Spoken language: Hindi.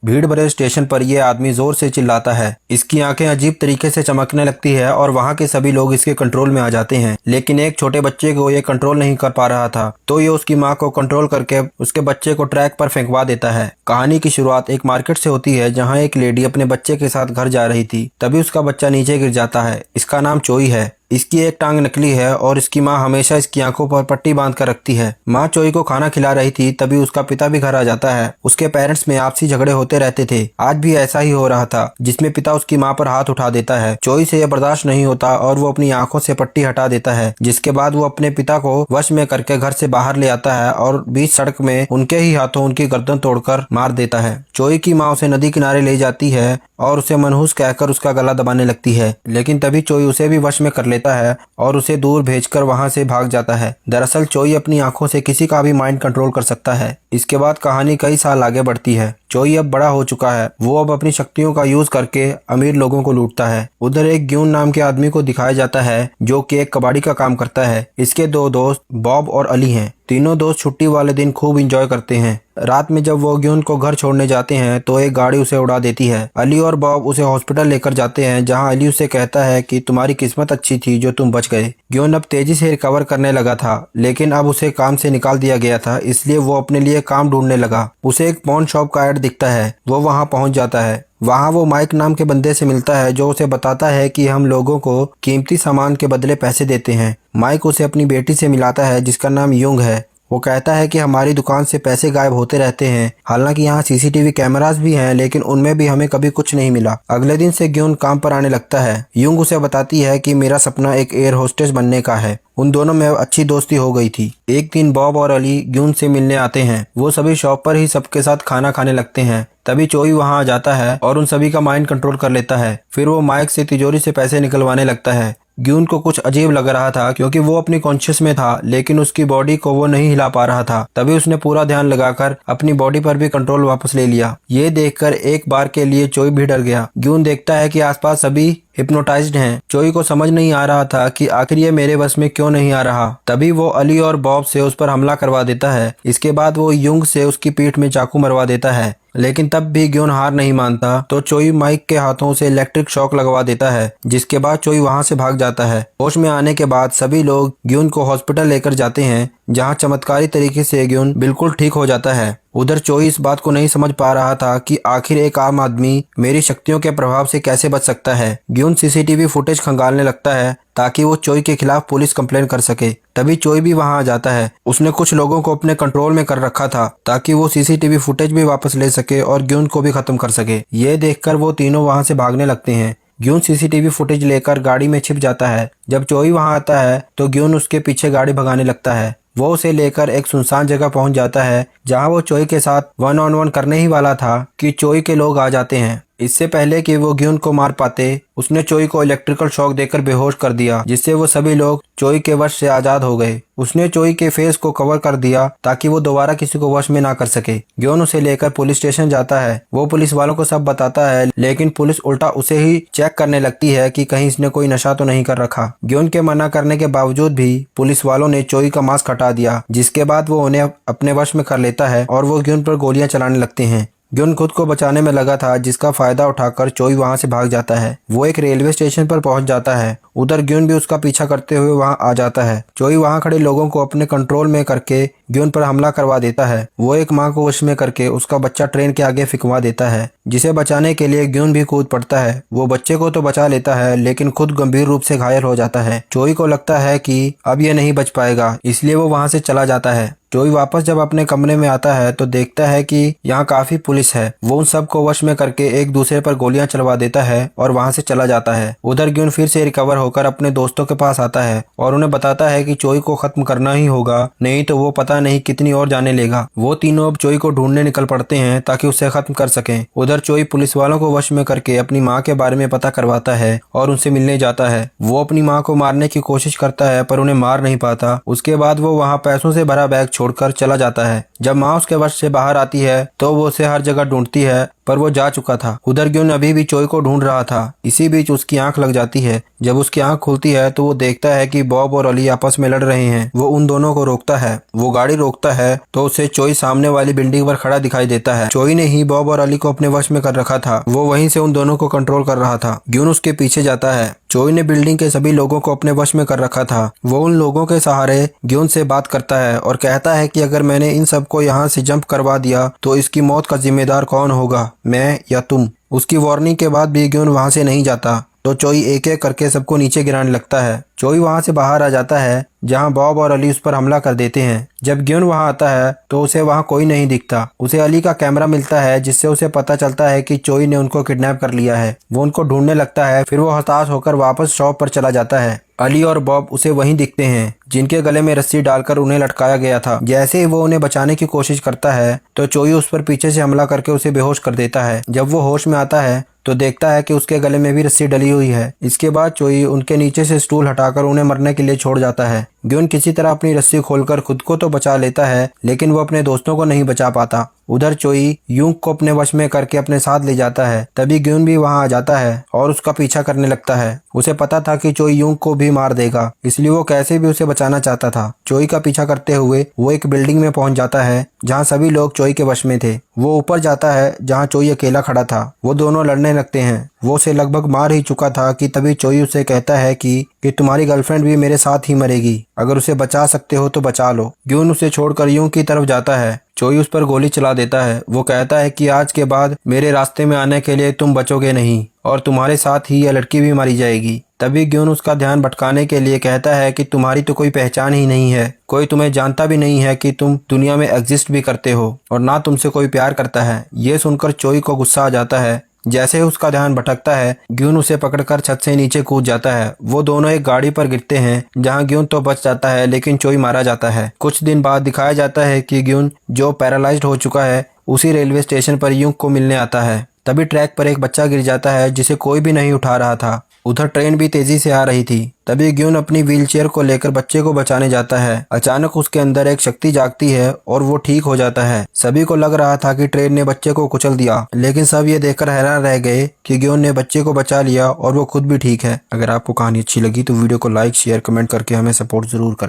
भीड़ भरे स्टेशन पर यह आदमी जोर से चिल्लाता है। इसकी आंखें अजीब तरीके से चमकने लगती है और वहाँ के सभी लोग इसके कंट्रोल में आ जाते हैं। लेकिन एक छोटे बच्चे को ये कंट्रोल नहीं कर पा रहा था, तो ये उसकी माँ को कंट्रोल करके उसके बच्चे को ट्रैक पर फेंकवा देता है। कहानी की शुरुआत एक मार्केट से होती है, जहाँ एक लेडी अपने बच्चे के साथ घर जा रही थी। तभी उसका बच्चा नीचे गिर जाता है। इसका नाम चोई है। इसकी एक टांग नकली है और इसकी माँ हमेशा इसकी आंखों पर पट्टी बांध कर रखती है। माँ चोई को खाना खिला रही थी, तभी उसका पिता भी घर आ जाता है। उसके पेरेंट्स में आपसी झगड़े होते रहते थे। आज भी ऐसा ही हो रहा था, जिसमें पिता उसकी माँ पर हाथ उठा देता है। चोई से यह बर्दाश्त नहीं होता और वो अपनी आंखों से पट्टी हटा देता है, जिसके बाद वो अपने पिता को वश में करके घर से बाहर ले आता है और बीच सड़क में उनके ही हाथों उनकी गर्दन तोड़कर मार देता है। चोई की माँ उसे नदी किनारे ले जाती है और उसे मनहूस कहकर उसका गला दबाने लगती है, लेकिन तभी चोई उसे भी वश में कर लेता है और उसे दूर भेजकर वहां से भाग जाता है। दरअसल चोई अपनी आंखों से किसी का भी माइंड कंट्रोल कर सकता है। इसके बाद कहानी कई साल आगे बढ़ती है। चोई अब बड़ा हो चुका है। वो अब अपनी शक्तियों का यूज करके अमीर लोगों को लूटता है। उधर एक ग्यून नाम के आदमी को दिखाया जाता है, जो कि एक कबाड़ी का काम करता है। इसके दो दोस्त बॉब और अली हैं। तीनों दोस्त छुट्टी वाले दिन खूब एंजॉय करते हैं। रात में जब वो ग्यून को घर छोड़ने जाते हैं तो एक गाड़ी उसे उड़ा देती है। अली और बॉब उसे हॉस्पिटल लेकर जाते हैं, जहां अली उसे कहता है कि तुम्हारी किस्मत अच्छी थी जो तुम बच गए। ग्यून अब तेजी से रिकवर करने लगा था, लेकिन अब उसे काम से निकाल दिया गया था, इसलिए वो अपने लिए काम ढूंढने लगा। उसे एक पॉन शॉप का ऐड दिखता है। वो वहां पहुंच जाता है। वहां वो माइक नाम के बंदे से मिलता है, जो उसे बताता है कि हम लोगों को कीमती सामान के बदले पैसे देते हैं। माइक उसे अपनी बेटी से मिलाता है, जिसका नाम युंग है। वो कहता है कि हमारी दुकान से पैसे गायब होते रहते हैं। हालांकि यहाँ सीसीटीवी कैमरास भी हैं, लेकिन उनमें भी हमें कभी कुछ नहीं मिला। अगले दिन से ग्यून काम पर आने लगता है। युंग उसे बताती है कि मेरा सपना एक एयर होस्टेस बनने का है। उन दोनों में अच्छी दोस्ती हो गई थी। एक दिन बॉब और अली ग्यून से मिलने आते हैं। वो सभी शॉप पर ही सबके साथ खाना खाने लगते हैं। तभी चोई वहां आ जाता है और उन सभी का माइंड कंट्रोल कर लेता है। फिर वो माइक से तिजोरी से पैसे निकलवाने लगता है। ग्यून को कुछ अजीब लग रहा था, क्योंकि वो अपनी कॉन्शियस में था, लेकिन उसकी बॉडी को वो नहीं हिला पा रहा था। तभी उसने पूरा ध्यान लगाकर अपनी बॉडी पर भी कंट्रोल वापस ले लिया। ये देखकर एक बार के लिए चोई भी डर गया। ग्यून देखता है कि आसपास सभी हिप्नोटाइज्ड हैं। चोई को समझ नहीं आ रहा था कि आखिर ये मेरे बस में क्यों नहीं आ रहा। तभी वो अली और बॉब से उस पर हमला करवा देता है। इसके बाद वो युंग से उसकी पीठ में चाकू मरवा देता है, लेकिन तब भी ग्यून हार नहीं मानता, तो चोई माइक के हाथों से इलेक्ट्रिक शॉक लगवा देता है, जिसके बाद चोई वहां से भाग जाता है। होश में आने के बाद सभी लोग ग्यून को हॉस्पिटल लेकर जाते हैं, जहां चमत्कारी तरीके से ग्यून बिल्कुल ठीक हो जाता है। उधर चोई इस बात को नहीं समझ पा रहा था कि आखिर एक आम आदमी मेरी शक्तियों के प्रभाव से कैसे बच सकता है। ग्यून सीसीटीवी फुटेज खंगालने लगता है, ताकि वो चोई के खिलाफ पुलिस कंप्लेन कर सके। तभी चोई भी वहां आ जाता है। उसने कुछ लोगों को अपने कंट्रोल में कर रखा था, ताकि वो सीसीटीवी फुटेज भी वापस ले सके और ग्यून को भी खत्म कर सके। ये देखकर वो तीनों वहां से भागने लगते हैं। ग्यून सीसीटीवी फुटेज लेकर गाड़ी में छिप जाता है। जब चोई वहां आता है तो ग्यून उसके पीछे गाड़ी भगाने लगता है। वो उसे लेकर एक सुनसान जगह पहुंच जाता है, जहां वो चोई के साथ 1-on-1 करने ही वाला था कि चोई के लोग आ जाते हैं। इससे पहले कि वो ग्यून को मार पाते, उसने चोई को इलेक्ट्रिकल शॉक देकर बेहोश कर दिया, जिससे वो सभी लोग चोई के वश से आजाद हो गए। उसने चोई के फेस को कवर कर दिया, ताकि वो दोबारा किसी को वश में ना कर सके। ग्यून उसे लेकर पुलिस स्टेशन जाता है। वो पुलिस वालों को सब बताता है, लेकिन पुलिस उल्टा उसे ही चेक करने लगती है कि कहीं इसने कोई नशा तो नहीं कर रखा। ग्यून के मना करने के बावजूद भी पुलिस वालों ने चोई का मास्क हटा दिया, जिसके बाद वो उन्हें अपने वश में कर लेता है और वो ग्यून पर गोलियां चलाने लगते हैं। ग्यून खुद को बचाने में लगा था, जिसका फायदा उठाकर चोई वहां से भाग जाता है। वो एक रेलवे स्टेशन पर पहुंच जाता है। उधर ग्यून भी उसका पीछा करते हुए वहां आ जाता है। चोई वहां खड़े लोगों को अपने कंट्रोल में करके ग्यून पर हमला करवा देता है। वो एक मां को वश में करके उसका बच्चा ट्रेन के आगे फिकवा देता है, जिसे बचाने के लिए ग्यून भी कूद पड़ता है। वो बच्चे को तो बचा लेता है, लेकिन खुद गंभीर रूप से घायल हो जाता है। चोई को लगता है कि अब ये नहीं बच पाएगा, इसलिए वो वहां से चला जाता है। चोई वापस जब अपने कमरे में आता है तो देखता है कि यहाँ काफी पुलिस है। वो उन सबको वश में करके एक दूसरे पर गोलियां चलवा देता है और वहां से चला जाता है। उधर ग्यून फिर से रिकवर होकर अपने दोस्तों के पास आता है और उन्हें बताता है कि चोई को खत्म करना ही होगा, नहीं तो वो पता नहीं कितनी और जाने लेगा। वो तीनों अब चोई को ढूंढने निकल पड़ते हैं, ताकि उसे खत्म कर सकें। उधर चोई पुलिस वालों को वश में करके अपनी माँ के बारे में पता करवाता है और उनसे मिलने जाता है। वो अपनी माँ को मारने की कोशिश करता है, पर उन्हें मार नहीं पाता। उसके बाद वो वहाँ पैसों से भरा बैग छोड़कर चला जाता है। जब माँ उसके वश से बाहर आती है तो वो उसे हर जगह ढूंढती है, पर वो जा चुका था। उधर ग्यून अभी भी चोई को ढूंढ रहा था। इसी बीच उसकी आंख लग जाती है। जब उसकी आंख खुलती है तो वो देखता है कि बॉब और अली आपस में लड़ रहे हैं। वो उन दोनों को रोकता है। वो गाड़ी रोकता है तो उसे चोई सामने वाली बिल्डिंग पर खड़ा दिखाई देता है। चोई ने ही बॉब और अली को अपने वश में कर रखा था। वो वहीं से उन दोनों को कंट्रोल कर रहा था। ग्यून उसके पीछे जाता है। चोई ने बिल्डिंग के सभी लोगों को अपने वश में कर रखा था। वो उन लोगों के सहारे ग्यून से बात करता है और कहता है कि अगर मैंने इन सबको यहाँ से जंप करवा दिया तो इसकी मौत का जिम्मेदार कौन होगा, मैं या तुम। उसकी वार्निंग के बाद भी ग्यून वहां से नहीं जाता तो चोई एक एक करके सबको नीचे गिराने लगता है। चोई वहां से बाहर आ जाता है जहां बॉब और अली उस पर हमला कर देते हैं। जब ग्यून वहां आता है तो उसे वहां कोई नहीं दिखता। उसे अली का कैमरा मिलता है जिससे उसे पता चलता है कि चोई ने उनको किडनैप कर लिया है। वो उनको ढूंढने लगता है। फिर वो हताश होकर वापस शॉप पर चला जाता है। अली और बॉब उसे वहीं दिखते हैं जिनके गले में रस्सी डालकर उन्हें लटकाया गया था। जैसे ही वो उन्हें बचाने की कोशिश करता है तो चोई उस पर पीछे से हमला करके उसे बेहोश कर देता है। जब वो होश में आता है तो देखता है कि उसके गले में भी रस्सी डली हुई है। इसके बाद चोई उनके नीचे से स्टूल हटाकर उन्हें मरने के लिए छोड़ जाता है। ग्यून किसी तरह अपनी रस्सी खोलकर खुद को तो बचा लेता है लेकिन वो अपने दोस्तों को नहीं बचा पाता। उधर चोई यूंग को अपने वश में करके अपने साथ ले जाता है। तभी ग्यून भी वहां आ जाता है और उसका पीछा करने लगता है। उसे पता था कि चोई यूंग को भी मार देगा, इसलिए वो कैसे भी उसे बचाना चाहता था। चोई का पीछा करते हुए वो एक बिल्डिंग में पहुंच जाता है जहां सभी लोग चोई के वश में थे। वो ऊपर जाता है जहां चोई अकेला खड़ा था। वो दोनों लड़ने लगते हैं। वो उसे लगभग मार ही चुका था कि तभी चोई उसे कहता है कि तुम्हारी गर्लफ्रेंड भी मेरे साथ ही मरेगी, अगर उसे बचा सकते हो तो बचा लो। ग्यून उसे छोड़कर यूं की तरफ जाता है। चोई उस पर गोली चला देता है। वो कहता है कि आज के बाद मेरे रास्ते में आने के लिए तुम बचोगे नहीं और तुम्हारे साथ ही यह लड़की भी मारी जाएगी। तभी ग्यून उसका ध्यान भटकाने के लिए कहता है कि तुम्हारी तो कोई पहचान ही नहीं है, कोई तुम्हें जानता भी नहीं है कि तुम दुनिया में एग्जिस्ट भी करते हो और ना तुमसे कोई प्यार करता है। ये सुनकर चोई को गुस्सा आ जाता है। जैसे ही उसका ध्यान भटकता है ग्यून उसे पकड़कर छत से नीचे कूद जाता है। वो दोनों एक गाड़ी पर गिरते हैं जहां ग्यून तो बच जाता है लेकिन चोई मारा जाता है। कुछ दिन बाद दिखाया जाता है कि ग्यून जो पैरालाइज्ड हो चुका है उसी रेलवे स्टेशन पर यूंग को मिलने आता है। तभी ट्रैक पर एक बच्चा गिर जाता है जिसे कोई भी नहीं उठा रहा था। उधर ट्रेन भी तेजी से आ रही थी। तभी ग्यून अपनी व्हीलचेयर को लेकर बच्चे को बचाने जाता है। अचानक उसके अंदर एक शक्ति जागती है और वो ठीक हो जाता है। सभी को लग रहा था कि ट्रेन ने बच्चे को कुचल दिया, लेकिन सब ये देखकर हैरान रह गए कि ग्यून ने बच्चे को बचा लिया और वो खुद भी ठीक है। अगर आपको कहानी अच्छी लगी तो वीडियो को लाइक, शेयर, कमेंट करके हमें सपोर्ट जरूर करें।